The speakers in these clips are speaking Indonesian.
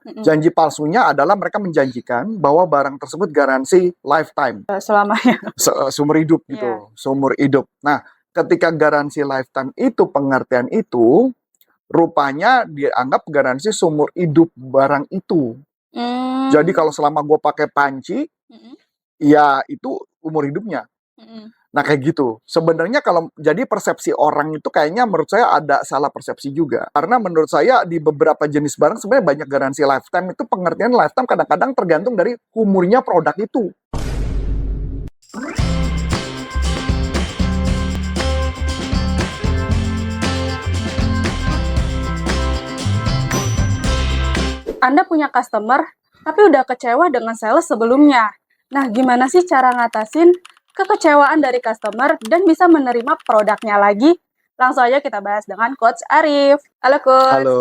Janji palsunya adalah mereka menjanjikan bahwa barang tersebut garansi lifetime, Selamanya. seumur hidup Iya. gitu, seumur hidup. Nah, ketika garansi lifetime itu pengertian itu, rupanya dianggap garansi seumur hidup barang itu. Jadi kalau selama gue pakai panci, ya itu umur hidupnya. Nah kayak gitu. Sebenarnya kalau jadi persepsi orang itu kayaknya menurut saya ada salah persepsi juga. Karena menurut saya di beberapa jenis barang sebenarnya banyak garansi lifetime. Itu pengertian lifetime kadang-kadang tergantung dari umurnya produk itu. Anda punya customer, tapi udah kecewa dengan sales sebelumnya. Nah, gimana sih cara ngatasin kekecewaan dari customer dan bisa menerima produknya lagi? Langsung aja kita bahas dengan Coach Arif. Halo, Coach. Halo.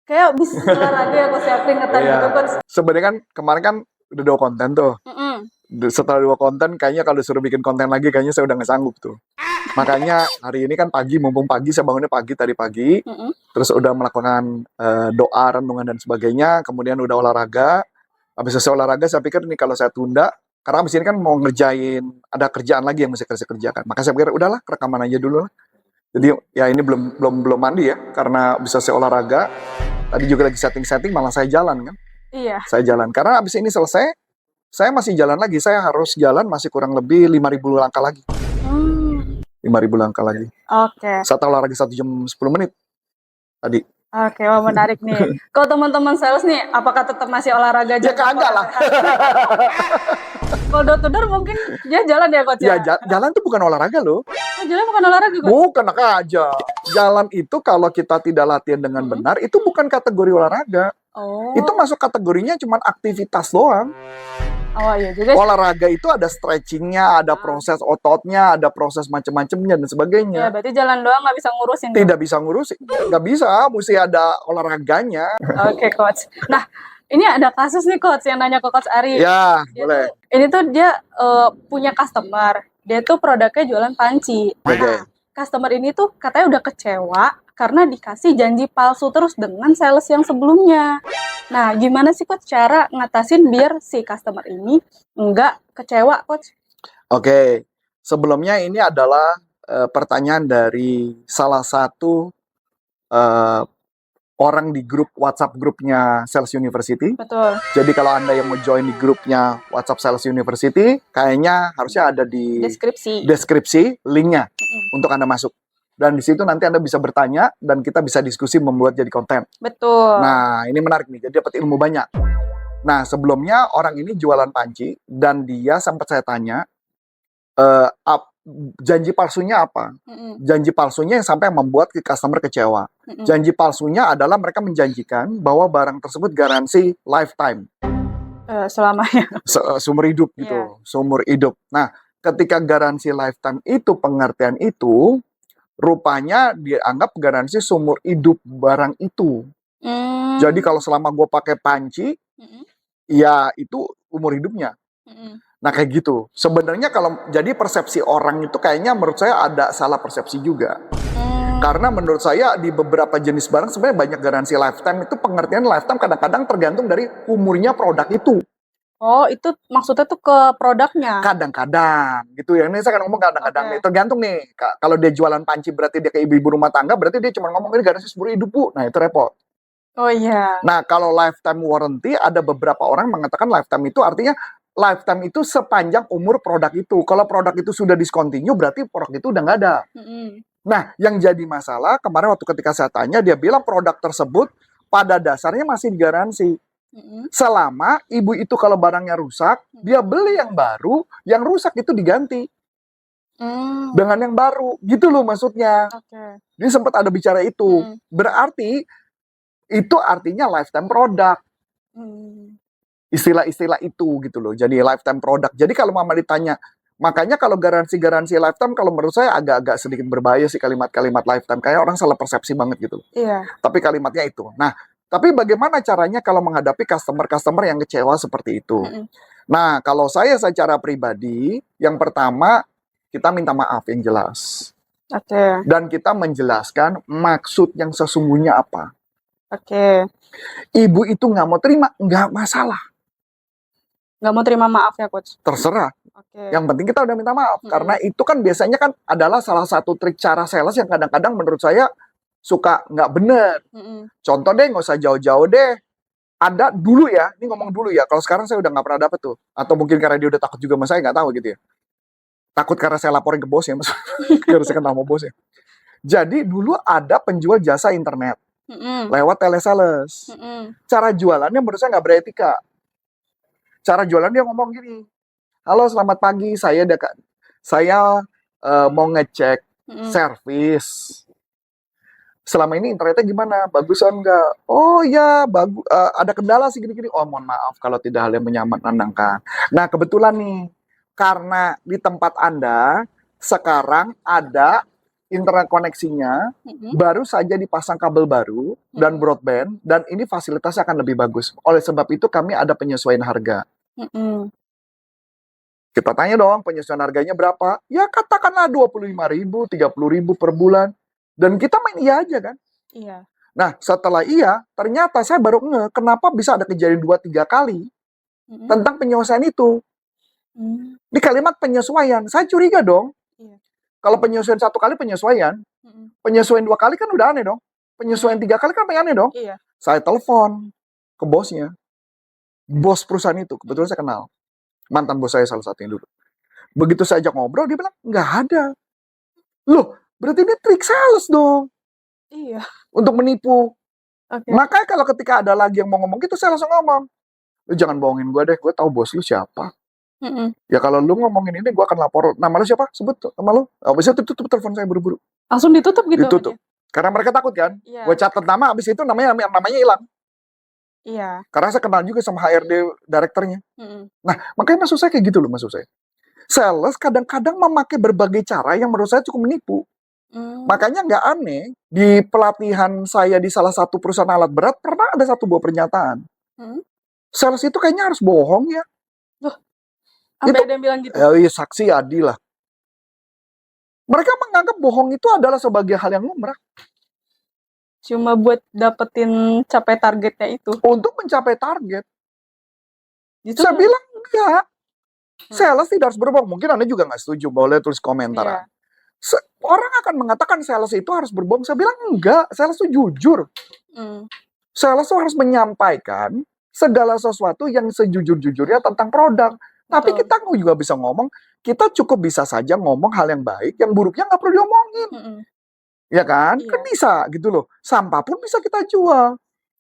Kayak bisa lagi ya, Coach, ya, keringetan gitu, Coach. Sebenarnya kan kemarin kan udah 2 konten tuh. Setelah 2 konten, kayaknya kalau disuruh bikin konten lagi, kayaknya saya udah nggak sanggup tuh. Makanya hari ini kan pagi, mumpung pagi, saya bangunnya pagi tadi pagi. Terus udah melakukan doa, renungan, dan sebagainya. Kemudian udah olahraga. Habis selesai olahraga, saya pikir nih kalau saya tunda, karena habis ini kan mau ngerjain, ada kerjaan lagi yang mesti saya kerjakan. Maka saya pikir, udahlah, rekaman aja dulu lah. Jadi ya ini belum mandi ya, karena bisa saya olahraga. Tadi juga lagi setting-setting, malah saya jalan kan. Iya. Saya jalan, karena habis ini selesai, saya masih jalan lagi. Saya harus jalan masih kurang lebih 5.000 langkah lagi. 5.000 langkah lagi. Oke. Saya olahraga 1 jam 10 menit tadi. Oke, wah menarik nih. Kalau teman-teman sales nih, apakah tetap masih olahraga aja? Ya kagak lah. Kalau door to door mungkin dia jalan ya, Coach? Ya jalan tuh bukan olahraga loh. Oh, jalan bukan olahraga, Coach? Bukan aja. Jalan itu kalau kita tidak latihan dengan benar, itu bukan kategori olahraga. Oh. Itu masuk kategorinya cuma aktivitas doang. Oh iya juga. Olahraga itu ada stretchingnya, ada proses ototnya, ada proses macam-macamnya dan sebagainya. Ya, berarti jalan doang nggak bisa ngurusin. Tidak bisa ngurusin, nggak bisa, mesti ada olahraganya. Oke, Coach. Nah, ini ada kasus nih, Coach, yang nanya ke Coach Ari. Ya, boleh. Ini tuh dia punya customer, dia tuh produknya jualan panci. Oke. Customer ini tuh katanya udah kecewa karena dikasih janji palsu terus dengan sales yang sebelumnya. Nah, gimana sih, Coach, cara ngatasin biar si customer ini nggak kecewa, Coach? Oke, sebelumnya ini adalah pertanyaan dari salah satu orang di grup WhatsApp grupnya Sales University. Betul. Jadi kalau Anda yang mau join di grupnya WhatsApp Sales University, kayaknya harusnya ada di deskripsi linknya untuk Anda masuk. Dan di situ nanti Anda bisa bertanya dan kita bisa diskusi membuat jadi konten. Betul. Nah, ini menarik nih, jadi dapat ilmu banyak. Nah, sebelumnya orang ini jualan panci dan dia sempat saya tanya, janji palsunya apa? Janji palsunya yang sampai membuat customer kecewa. Janji palsunya adalah mereka menjanjikan bahwa barang tersebut garansi lifetime. Selamanya. Seumur hidup gitu, seumur hidup. Nah, ketika garansi lifetime itu pengertian itu, rupanya dianggap garansi seumur hidup barang itu. Jadi kalau selama gue pakai panci, ya itu umur hidupnya. Nah kayak gitu. Sebenarnya kalau jadi persepsi orang itu kayaknya menurut saya ada salah persepsi juga. Karena menurut saya di beberapa jenis barang sebenarnya banyak garansi lifetime. Itu pengertian lifetime kadang-kadang tergantung dari umurnya produk itu. Oh, itu maksudnya tuh ke produknya? Kadang-kadang gitu ya. Ini saya kan ngomong kadang-kadang nih. Tergantung nih. Kalau dia jualan panci berarti dia ke ibu-ibu rumah tangga, berarti dia cuma ngomong ini garansi seumur hidup, Bu. Nah itu repot. Oh iya. Nah kalau lifetime warranty, ada beberapa orang mengatakan lifetime itu artinya lifetime itu sepanjang umur produk itu. Kalau produk itu sudah discontinue, berarti produk itu udah nggak ada. Nah, yang jadi masalah, kemarin waktu ketika saya tanya, dia bilang produk tersebut pada dasarnya masih digaransi. Selama ibu itu kalau barangnya rusak, dia beli yang baru, yang rusak itu diganti. Dengan yang baru. Gitu loh maksudnya. Dia sempat ada bicara itu. Berarti, itu artinya lifetime product. Istilah-istilah itu gitu loh. Jadi lifetime product. Jadi kalau mama ditanya, makanya kalau garansi-garansi lifetime kalau menurut saya agak-agak sedikit berbahaya sih kalimat-kalimat lifetime. Kayak orang salah persepsi banget gitu. Iya. Tapi kalimatnya itu. Nah, tapi bagaimana caranya kalau menghadapi customer-customer yang kecewa seperti itu? Nah, kalau saya secara pribadi, yang pertama kita minta maaf yang jelas. Oke. Dan kita menjelaskan maksud yang sesungguhnya apa. Oke. Ibu itu nggak mau terima, nggak masalah. Nggak mau terima maaf ya, Coach? Terserah. Oke. Yang penting kita udah minta maaf. Karena itu kan biasanya kan adalah salah satu trik cara sales yang kadang-kadang menurut saya suka nggak bener. Contoh deh, nggak usah jauh-jauh deh. Ada dulu ya, ini ngomong dulu ya. Kalau sekarang saya udah nggak pernah dapet tuh. Atau mungkin karena dia udah takut juga sama saya, nggak tahu gitu ya. Takut karena saya laporin ke bos ya, mas. Karena saya kenal sama bos ya. Jadi dulu ada penjual jasa internet lewat telesales. Cara jualannya menurut saya nggak beretika. Cara jualan dia ngomong gini, halo selamat pagi, saya mau ngecek servis. Selama ini internetnya gimana? Bagus atau enggak? Oh ya, bagus. Ada kendala sih gini-gini. Oh mohon maaf kalau tidak hal yang menyenangkan. Nah kebetulan nih, karena di tempat Anda sekarang ada internet koneksinya, baru saja dipasang kabel baru dan broadband, dan ini fasilitasnya akan lebih bagus. Oleh sebab itu kami ada penyesuaian harga. Kita tanya dong, penyesuaian harganya berapa? Ya katakanlah 25.000, 30.000 per bulan. Dan kita main iya aja kan? Iya. Nah, setelah iya, ternyata saya baru kenapa bisa ada kejadian 2-3 kali tentang penyesuaian itu. Di kalimat penyesuaian, saya curiga dong. Iya. Kalau penyesuaian 1 kali penyesuaian, penyesuaian 2 kali kan udah aneh dong. Penyesuaian 3 kali kan aneh dong. Iya. Saya telepon ke bosnya. Bos perusahaan itu, kebetulan saya kenal. Mantan bos saya salah satunya dulu. Begitu saya ajak ngobrol, dia bilang, nggak ada. Loh, berarti ini trik sales dong. Iya. Untuk menipu. Oke. Makanya kalau ketika ada lagi yang mau ngomong gitu, saya langsung ngomong. Lu jangan bohongin gue deh, gue tahu bos lu siapa. Ya kalau lu ngomongin ini, gue akan lapor. Nama lu siapa? Sebut nama lu. Abis itu tutup telepon saya buru-buru. Langsung ditutup gitu? Ditutup. Karena mereka takut kan. Iya. Gue catat nama, abis itu namanya hilang. Iya. Karena saya kenal juga sama HRD direkturnya. Nah, makanya maksud saya kayak gitu loh maksud saya. Sales kadang-kadang memakai berbagai cara yang menurut saya cukup menipu. Makanya nggak aneh, di pelatihan saya di salah satu perusahaan alat berat, pernah ada satu buah pernyataan. Sales itu kayaknya harus bohong ya. Loh, sampai ada yang bilang gitu? Iya, saksi adil lah. Mereka menganggap bohong itu adalah sebagai hal yang lumrah. Cuma buat dapetin capai targetnya itu. Untuk mencapai target. Gitu Saya kan? bilang enggak. Sales tidak harus berbohong. Mungkin Anda juga nggak setuju, boleh tulis komentar. Iya. Orang akan mengatakan sales itu harus berbohong. Saya bilang enggak, sales itu jujur. Sales itu harus menyampaikan segala sesuatu yang sejujur-jujurnya tentang produk. Tapi kita juga bisa ngomong, kita cukup bisa saja ngomong hal yang baik, yang buruknya nggak perlu diomongin. Ya kan? Iya. Kan bisa gitu loh. Sampah pun bisa kita jual.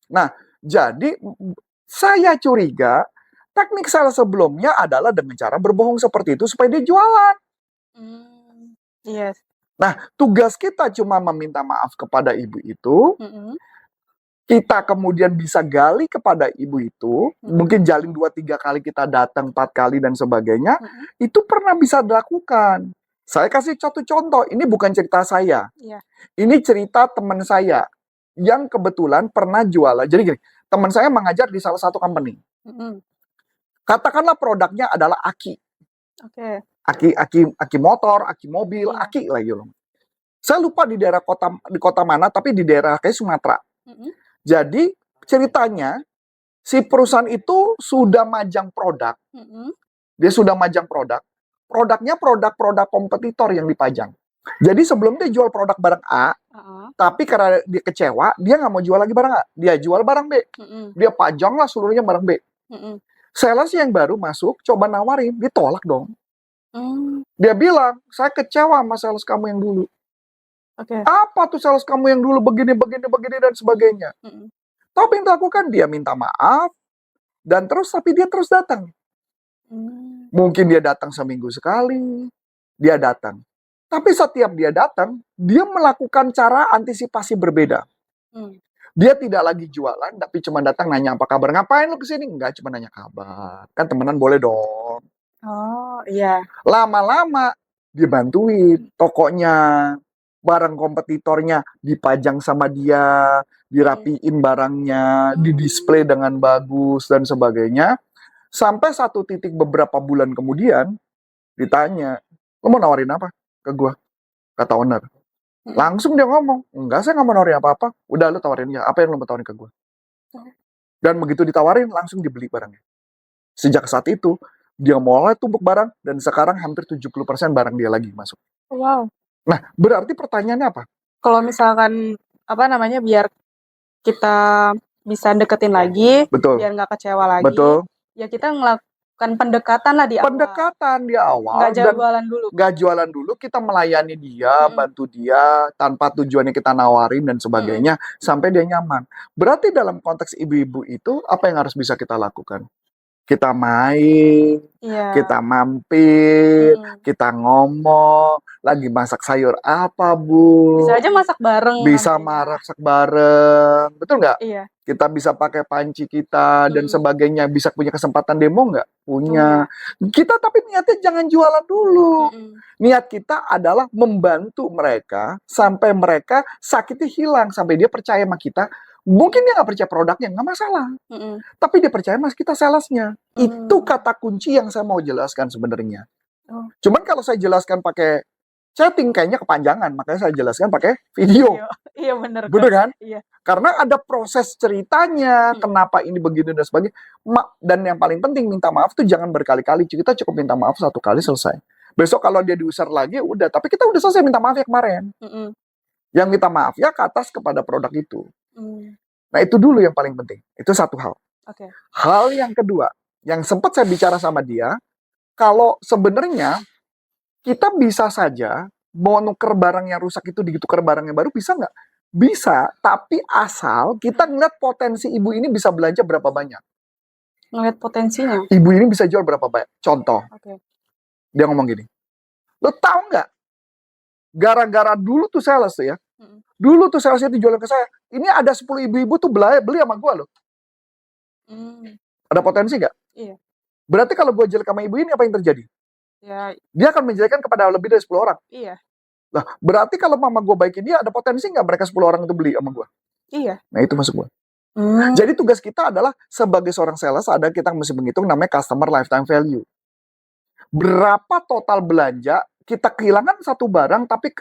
Nah, jadi saya curiga teknik sales sebelumnya adalah dengan cara berbohong seperti itu supaya dia jualan. Yes. Nah, tugas kita cuma meminta maaf kepada ibu itu. Kita kemudian bisa gali kepada ibu itu. Mungkin jalin 2-3 kali kita datang, 4 kali dan sebagainya. Itu pernah bisa dilakukan. Saya kasih satu contoh. Ini bukan cerita saya. Iya. Ini cerita teman saya yang kebetulan pernah jualan. Jadi gini, teman saya mengajar di salah satu company. Katakanlah produknya adalah aki. Oke. Aki motor, aki mobil, Iya. aki lagi loh. Saya lupa di kota mana, tapi di daerah kayak Sumatera. Jadi ceritanya si perusahaan itu sudah majang produk. Dia sudah majang produk. Produknya produk-produk kompetitor yang dipajang. Jadi sebelum dia jual produk barang A, tapi karena dia kecewa, dia nggak mau jual lagi barang A. Dia jual barang B. Dia pajang lah seluruhnya barang B. Sales yang baru masuk, coba nawarin, ditolak dong. Dia bilang, saya kecewa sama sales kamu yang dulu. Oke. Apa tuh sales kamu yang dulu begini dan sebagainya. Tapi yang dilakukan, dia minta maaf, dan tapi dia terus datang. Mungkin dia datang seminggu sekali, dia datang. Tapi setiap dia datang, dia melakukan cara antisipasi berbeda. Dia tidak lagi jualan, tapi cuma datang nanya apa kabar. Ngapain lu kesini? Enggak, cuma nanya kabar. Kan temenan boleh dong. Oh, iya. Lama-lama dia bantuin tokonya, barang kompetitornya dipajang sama dia, dirapiin barangnya, didisplay dengan bagus dan sebagainya. Sampai satu titik beberapa bulan kemudian ditanya, lo mau nawarin apa ke gua? Kata owner. Langsung dia ngomong, enggak, saya nggak mau nawarin apa-apa. Udah, lu tawarin ya. Apa yang lu mau tawarin ke gue? Dan begitu ditawarin, langsung dibeli barangnya. Sejak saat itu, dia mulai tumpuk barang, dan sekarang hampir 70% barang dia lagi masuk. Wow. Nah, berarti pertanyaannya apa? Kalau misalkan, biar kita bisa deketin lagi, Betul. biar nggak kecewa lagi, Betul. ya kita ngelakukan pendekatan lah di awal. Pendekatan di awal. Nggak dan jualan dulu. Nggak jualan dulu, kita melayani dia, bantu dia, tanpa tujuannya kita nawarin dan sebagainya, sampai dia nyaman. Berarti dalam konteks ibu-ibu itu, apa yang harus bisa kita lakukan? Kita main, kita mampir, kita ngomong, lagi masak sayur apa, Bu? Bisa aja masak bareng. Bisa masak bareng, betul nggak? Iya. Kita bisa pakai panci kita dan sebagainya, bisa punya kesempatan demo nggak? Punya. Kita tapi niatnya jangan jualan dulu. Niat kita adalah membantu mereka sampai mereka sakitnya hilang, sampai dia percaya sama kita. Mungkin dia nggak percaya produknya, nggak masalah. Tapi dia percaya mas kita salesnya. Itu kata kunci yang saya mau jelaskan sebenarnya. Cuman kalau saya jelaskan pakai chatting kayaknya kepanjangan, makanya saya jelaskan pakai video. Iya benar. Bener kan? Iya. Karena ada proses ceritanya, kenapa ini begini dan sebagainya. Dan yang paling penting, minta maaf tuh jangan berkali-kali. Kita cukup minta maaf satu kali selesai. Besok kalau dia diusir lagi, udah. Tapi kita udah selesai minta maaf ya kemarin. Yang minta maaf ya ke atas kepada produk itu. Nah itu dulu yang paling penting. Itu satu hal. Hal yang kedua, yang sempat saya bicara sama dia, kalau sebenarnya kita bisa saja mau nuker barang yang rusak itu ditukar barang yang baru, bisa nggak? Bisa, tapi asal kita ngeliat potensi ibu ini bisa belanja berapa banyak. Ngeliat potensinya? Ibu ini bisa jual berapa banyak. Contoh, dia ngomong gini, lo tahu nggak? Gara-gara dulu tuh sales ya, dulu tuh salesnya dijualin ke saya, ini ada 10 ibu-ibu tuh beli sama gue loh. Ada potensi nggak? Iya. Berarti kalau gue jelek sama ibu ini, apa yang terjadi? Ya. Dia akan menjelekkan kepada lebih dari 10 orang. Iya. Lah, berarti kalau mama gue baikin dia, ada potensi nggak mereka 10 orang itu beli sama gue? Iya. Nah, itu maksud gue. Jadi tugas kita adalah, sebagai seorang sales, kita mesti menghitung namanya customer lifetime value. Berapa total belanja, kita kehilangan satu barang, tapi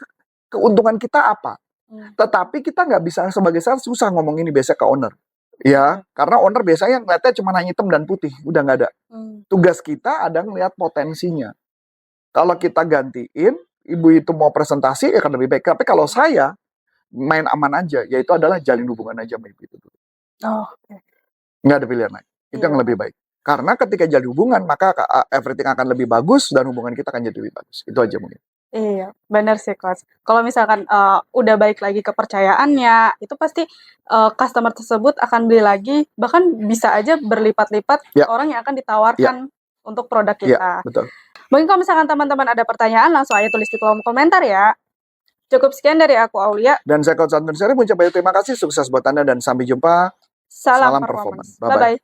keuntungan kita apa? Tetapi kita nggak bisa, sebagai sales, susah ngomong ini biasa ke owner. Ya, karena owner biasanya ngeliatnya cuma hanya hitam dan putih, udah nggak ada. Tugas kita ada ngeliat potensinya. Kalau kita gantiin, ibu itu mau presentasi, ya akan lebih baik. Tapi kalau saya, main aman aja, yaitu adalah jalin hubungan aja sama ibu itu dulu. Nggak ada pilihan lain. Itu yang lebih baik. Karena ketika jalin hubungan, maka everything akan lebih bagus, dan hubungan kita akan jadi lebih bagus. Itu aja mungkin. Iya, benar sih Coach. Kalau misalkan udah balik lagi kepercayaannya, itu pasti customer tersebut akan beli lagi, bahkan bisa aja berlipat-lipat orang yang akan ditawarkan untuk produk kita. Betul. Mungkin kalau misalkan teman-teman ada pertanyaan, langsung aja tulis di kolom komentar ya. Cukup sekian dari aku, Aulia. Dan saya Coach Antun Syarif, mengucapkan terima kasih, sukses buat Anda, dan sampai jumpa. Salam performance. Bye-bye.